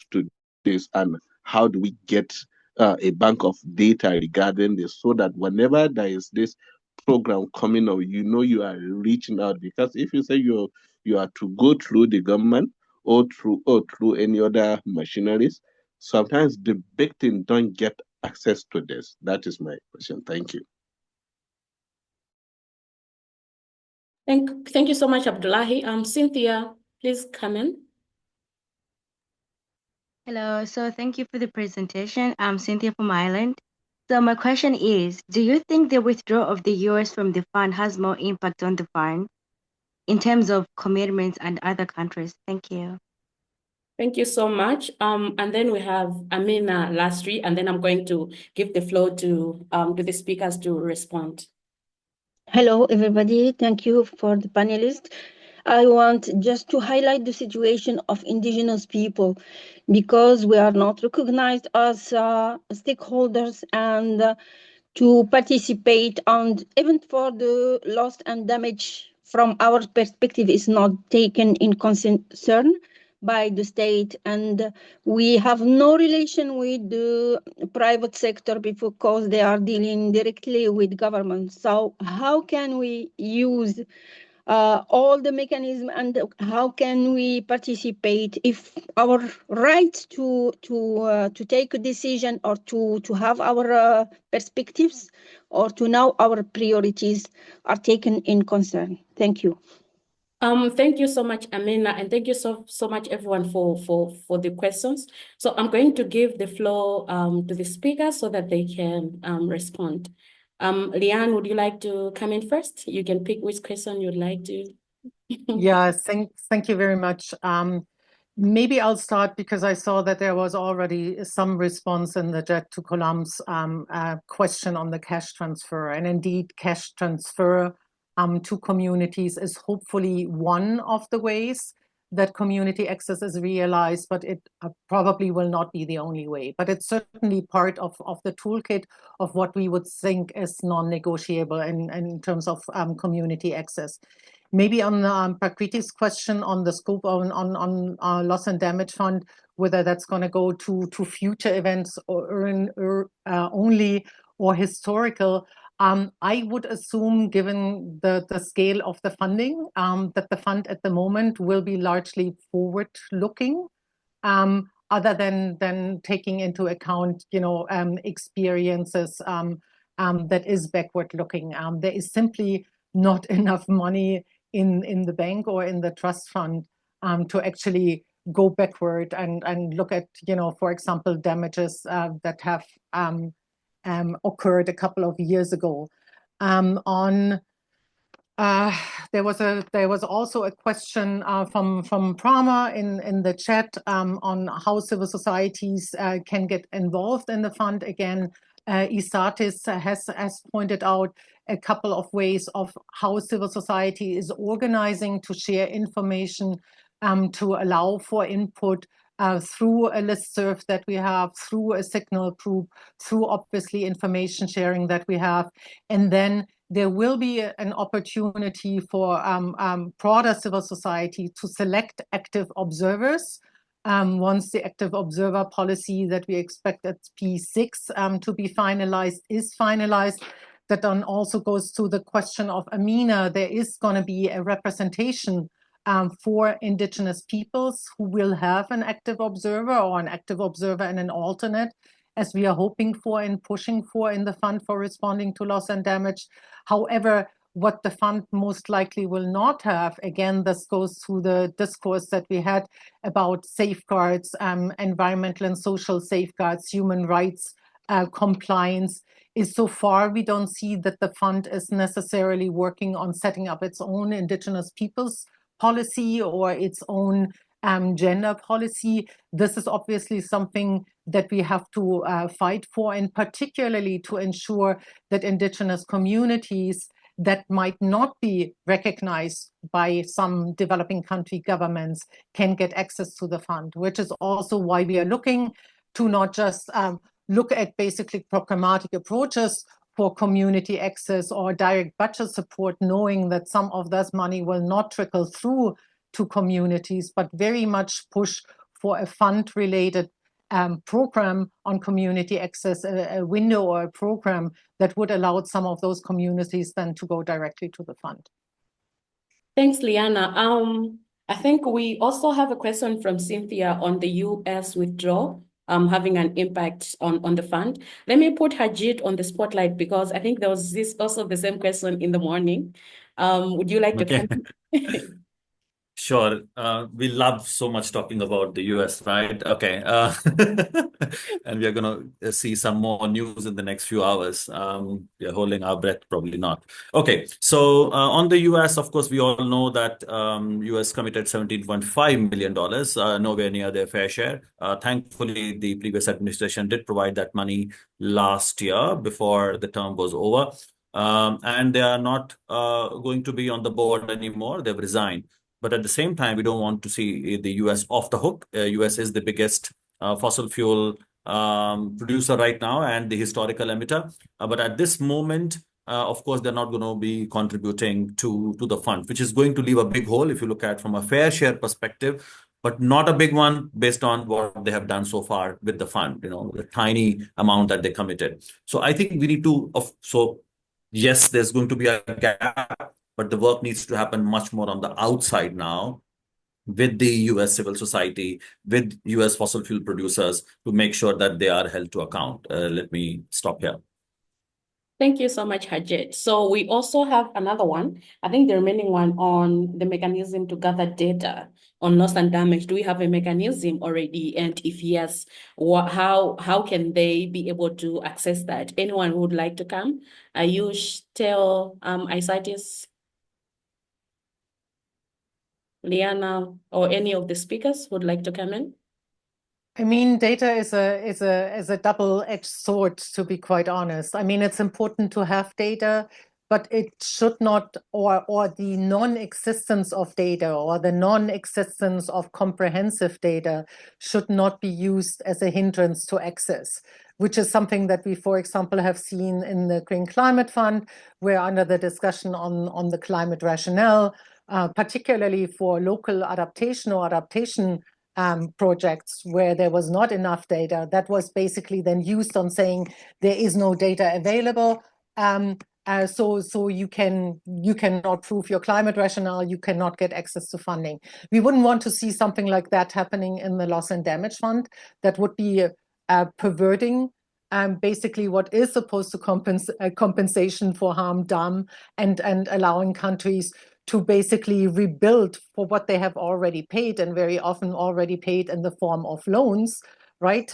students, and how do we get a bank of data regarding this, so that whenever there is this program coming up, you are reaching out? Because if you say you are to go through the government or through any other machineries, sometimes the victim don't get access to this. That is my question. Thank you.
Thank you so much, Abdullahi. Cynthia, please come in.
Hello, so thank you for the presentation. I'm Cynthia from Ireland. So my question is, do you think the withdrawal of the US from the fund has more impact on the fund in terms of commitments and other countries? Thank you.
Thank you so much. And then we have Amina Lastri, and then I'm going to give the floor to the speakers to respond.
Hello, everybody. Thank you for the panelists. I want just to highlight the situation of indigenous people, because we are not recognized as stakeholders, and to participate, and even for the loss and damage from our perspective is not taken in concern by the state, and we have no relation with the private sector because they are dealing directly with government. So how can we use all the mechanism, and how can we participate if our right to take a decision, or to have our perspectives, or to know our priorities are taken in concern? Thank you.
Thank you so much, Amina, and thank you so much, everyone, for the questions. So I'm going to give the floor to the speakers so that they can respond. Liane, would you like to come in first? You can pick which question you'd like to.
Yeah, thank you very much. Maybe I'll start because I saw that there was already some response in the chat to Kolam's question on the cash transfer. And indeed, cash transfer to communities is hopefully one of the ways that community access is realized, but it probably will not be the only way. But it's certainly part of the toolkit of what we would think is non-negotiable in terms of community access. Maybe on Prakriti's question on the scope on loss and damage fund, whether that's going to go to future events or only or historical. I would assume, given the scale of the funding, that the fund at the moment will be largely forward-looking, other than taking into account, experiences that is backward-looking. There is simply not enough money in the bank or in the trust fund to actually go backward and look at, for example, damages that have occurred a couple of years ago. There was also a question from Prama in the chat on how civil societies can get involved in the fund. Again, Isatis has pointed out a couple of ways of how civil society is organizing to share information, to allow for input, through a listserv that we have, through a signal group, through obviously information sharing that we have. And then there will be an opportunity for broader civil society to select active observers once the active observer policy that we expect at P6 to be finalized is finalized. That then also goes to the question of Amina. There is going to be a representation for indigenous peoples who will have an active observer or an active observer and an alternate, as we are hoping for and pushing for in the Fund for Responding to Loss and Damage. However, what the fund most likely will not have, again, this goes through the discourse that we had about safeguards, environmental and social safeguards, human rights compliance, is so far we don't see that the fund is necessarily working on setting up its own indigenous peoples policy or its own gender policy. This is obviously something that we have to fight for, and particularly to ensure that indigenous communities that might not be recognized by some developing country governments can get access to the fund, which is also why we are looking to not just look at basically programmatic approaches for community access or direct budget support, knowing that some of this money will not trickle through to communities, but very much push for a fund-related program on community access, a window or a program that would allow some of those communities then to go directly to the fund.
Thanks, Liana. I think we also have a question from Cynthia on the US withdrawal having an impact on the fund. Let me put Harjeet on the spotlight because I think there was also the same question in the morning. Would you like to comment?
Sure. We love so much talking about the US, right? Okay. And we are going to see some more news in the next few hours. We are holding our breath, probably not. Okay. So on the US, of course, we all know that US committed $17.5 million, nowhere near their fair share. Thankfully, the previous administration did provide that money last year before the term was over. And they are not going to be on the board anymore. They've resigned. But at the same time, we don't want to see the US off the hook. US is the biggest fossil fuel producer right now and the historical emitter. But at this moment, of course, they're not going to be contributing to the fund, which is going to leave a big hole if you look at from a fair share perspective, but not a big one based on what they have done so far with the fund, the tiny amount that they committed. So I think we need to, yes, there's going to be a gap, but the work needs to happen much more on the outside now with the US civil society, with US fossil fuel producers to make sure that they are held to account. Let me stop here.
Thank you so much, Harjeet. So we also have another one, I think the remaining one on the mechanism to gather data on loss and damage. Do we have a mechanism already? And if yes, how can they be able to access that? Anyone who would like to come? Aayush, Teo, Isatis, Liana, or any of the speakers would like to come in?
I mean, data is a double-edged sword, to be quite honest. I mean, it's important to have data, but it should not, or the non-existence of data or the non-existence of comprehensive data should not be used as a hindrance to access, which is something that we, for example, have seen in the Green Climate Fund, where under the discussion on the climate rationale, particularly for local adaptation or adaptation projects where there was not enough data, that was basically then used on saying there is no data available. So you cannot prove your climate rationale, you cannot get access to funding. We wouldn't want to see something like that happening in the Loss and Damage Fund. That would be perverting basically what is supposed to compensation for harm done and allowing countries to basically rebuild for what they have already paid, and very often already paid in the form of loans, right?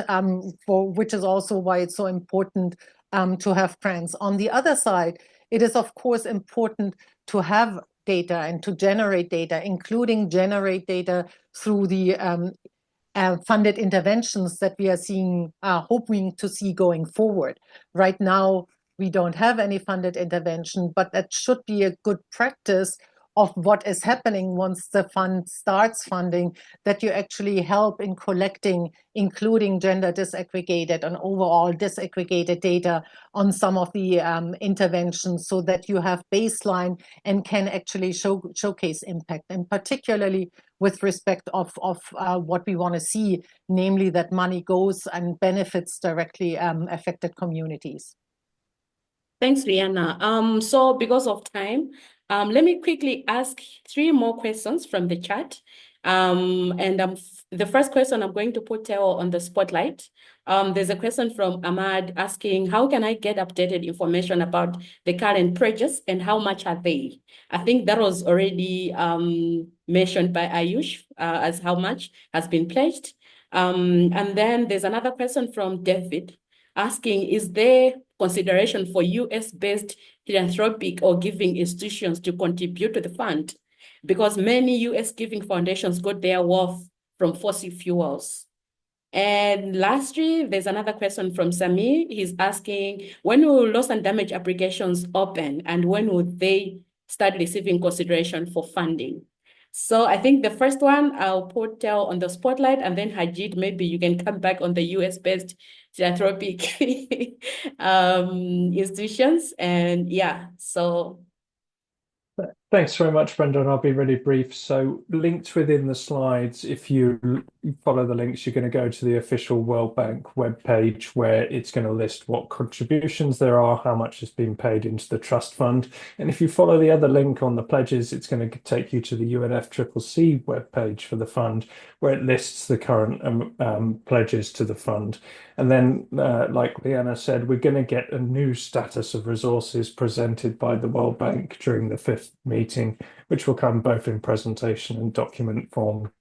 For which is also why it's so important to have grants. On the other side, it is of course important to have data and to generate data, including generate data through the funded interventions that we are seeing, hoping to see going forward. Right now, we don't have any funded intervention, but that should be a good practice of what is happening once the fund starts funding, that you actually help in collecting, including gender disaggregated and overall disaggregated data on some of the interventions, so that you have baseline and can actually showcase impact, and particularly with respect of what we want to see, namely that money goes and benefits directly affected communities.
Thanks, Liane. So because of time, let me quickly ask 3 more questions from the chat. The first question I'm going to put Theo on the spotlight. There's a question from Ahmad asking, how can I get updated information about the current projects and how much are they? I think that was already mentioned by Aayush as how much has been pledged. And then there's another question from David asking, is there consideration for US-based philanthropic or giving institutions to contribute to the fund? Because many US giving foundations got their wealth from fossil fuels. And lastly, there's another question from Samir. He's asking, when will loss and damage applications open and when will they start receiving consideration for funding? So I think the first one, I'll put Tel on the spotlight, and then Harjeet, maybe you can come back on the US-based philanthropic institutions. And yeah, so.
Thanks very much, Brenda, and I'll be really brief. So linked within the slides, if you follow the links, you're going to go to the official World Bank webpage where it's going to list what contributions there are, how much has been paid into the trust fund. And if you follow the other link on the pledges, it's going to take you to the UNFCCC webpage for the fund, where it lists the current pledges to the fund. And then, like Liane said, we're going to get a new status of resources presented by the World Bank during the 5th meeting, which will come both in presentation and document form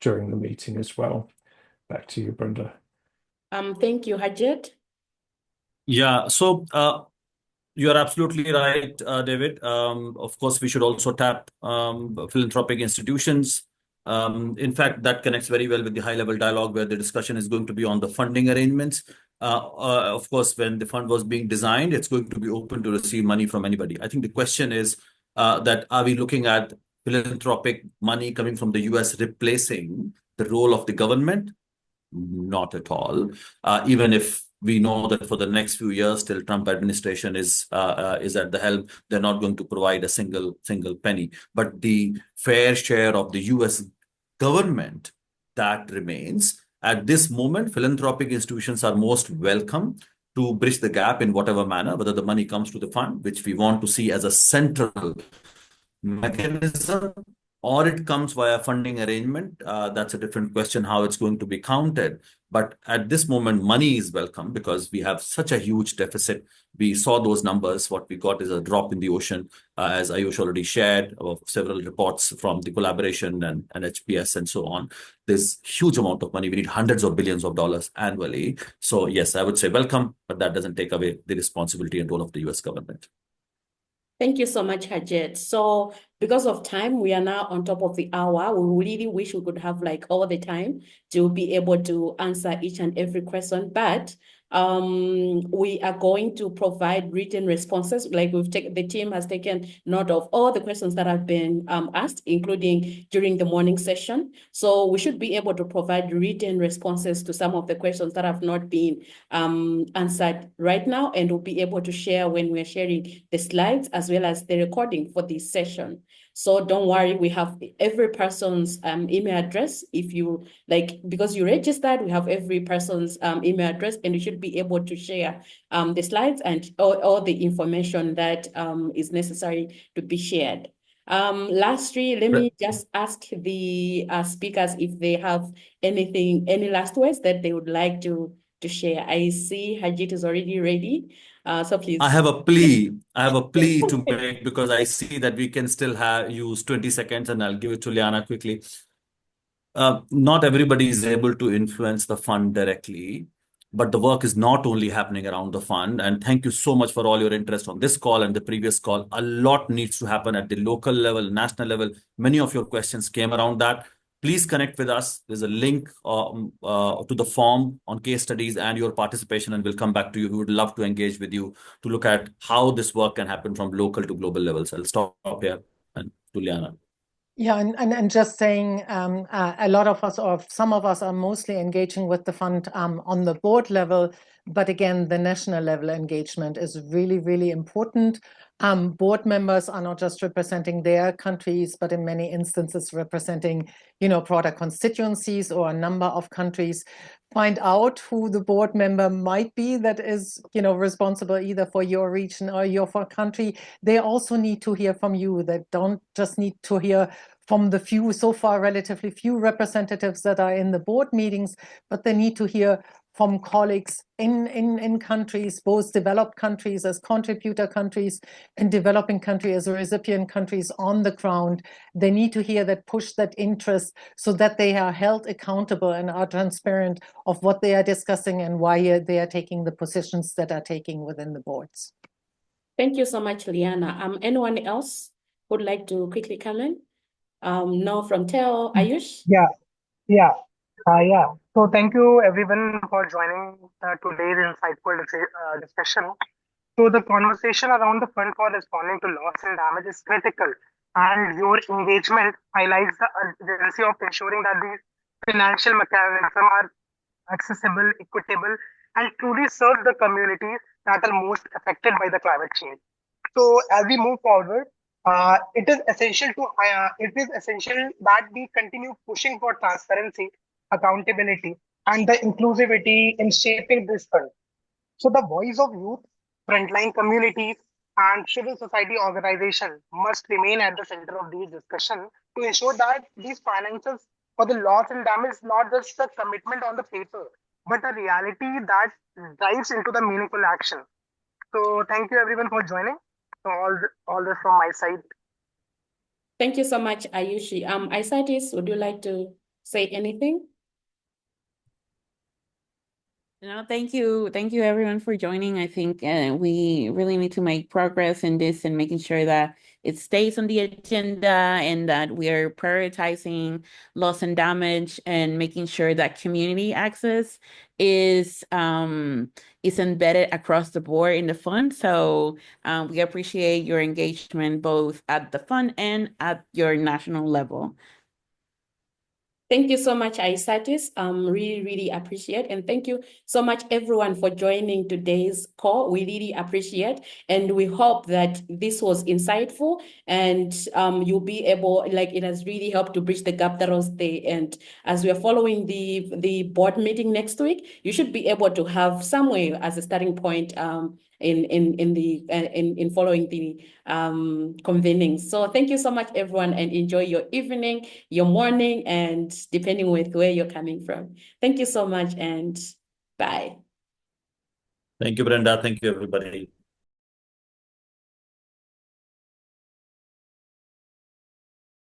during the meeting as well. Back to you, Brenda.
Thank you, Harjeet.
Yeah, so you're absolutely right, David. Of course, we should also tap philanthropic institutions. In fact, that connects very well with the high-level dialogue where the discussion is going to be on the funding arrangements. Of course, when the fund was being designed, it's going to be open to receive money from anybody. I think the question is that are we looking at philanthropic money coming from the US replacing the role of the government? Not at all. Even if we know that for the next few years till Trump administration is at the helm, they're not going to provide a single penny. But the fair share of the US government, that remains. At this moment, philanthropic institutions are most welcome to bridge the gap in whatever manner, whether the money comes to the fund, which we want to see as a central mechanism, or it comes via funding arrangement. That's a different question, how it's going to be counted. But at this moment, money is welcome because we have such a huge deficit. We saw those numbers. What we got is a drop in the ocean, as Aayush already shared, of several reports from the collaboration and HPS and so on. There's huge amount of money. We need hundreds of billions of dollars annually. So yes, I would say welcome, but that doesn't take away the responsibility and role of the US government.
Thank you so much, Harjeet. So because of time, we are now on top of the hour. We really wish we could have like all the time to be able to answer each and every question, but we are going to provide written responses. Like the team has taken note of all the questions that have been asked, including during the morning session. So we should be able to provide written responses to some of the questions that have not been answered right now, and we'll be able to share when we're sharing the slides as well as the recording for this session. So don't worry, we have every person's email address. If you like, because you registered, we have every person's email address, and you should be able to share the slides and all the information that is necessary to be shared. Lastly, let me just ask the speakers if they have any last words that they would like to share. I see Harjeet is already ready. So please.
I have a plea. I have a plea to make because I see that we can still use 20 seconds, and I'll give it to Liane quickly. Not everybody is able to influence the fund directly, but the work is not only happening around the fund. And thank you so much for all your interest on this call and the previous call. A lot needs to happen at the local level, national level. Many of your questions came around that. Please connect with us. There's a link to the form on case studies and your participation, and we'll come back to you. We would love to engage with you to look at how this work can happen from local to global levels. I'll stop here and to Liane.
Yeah, and just saying, a lot of us, or some of us, are mostly engaging with the fund on the board level. But again, the national level engagement is really, really important. Board members are not just representing their countries, but in many instances representing, broader constituencies or a number of countries. Find out who the board member might be that is, responsible either for your region or your country. They also need to hear from you. They don't just need to hear from the few, so far relatively few representatives that are in the board meetings, but they need to hear from colleagues in countries, both developed countries as contributor countries and developing countries as recipient countries on the ground. They need to hear that, push that interest, so that they are held accountable and are transparent of what they are discussing and why they are taking the positions that are taking within the boards.
Thank you so much, Liane. Anyone else would like to quickly comment? No, from Teo, Aayush?
Yeah. So thank you everyone for joining today's insightful discussion. So the conversation around the fund for responding to loss and damage is critical, and your engagement highlights the urgency of ensuring that these financial mechanisms are accessible, equitable, and truly serve the communities that are most affected by the climate change. So as we move forward, it is essential that we continue pushing for transparency, accountability, and the inclusivity in shaping this fund. So the voice of youth, frontline communities, and civil society organizations must remain at the center of these discussions to ensure that these finances for the loss and damage is not just a commitment on the paper, but a reality that drives into the meaningful action. So thank you everyone for joining. So all this from my side.
Thank you so much, Aayushi. Isatis, would you like to say anything?
No, thank you. Thank you everyone for joining. I think we really need to make progress in this and making sure that it stays on the agenda and that we are prioritizing loss and damage and making sure that community access is embedded across the board in the fund. So we appreciate your engagement both at the fund and at your national level.
Thank you so much, Isatis. Really, really appreciate. And thank you so much, everyone, for joining today's call. We really appreciate. And we hope that this was insightful and you'll be able, it has really helped to bridge the gap that was there. And as we are following the board meeting next week, you should be able to have somewhere as a starting point in following the convening. So thank you so much, everyone, and enjoy your evening, your morning, and depending with where you're coming from. Thank you so much, and bye.
Thank you, Brenda. Thank you, everybody.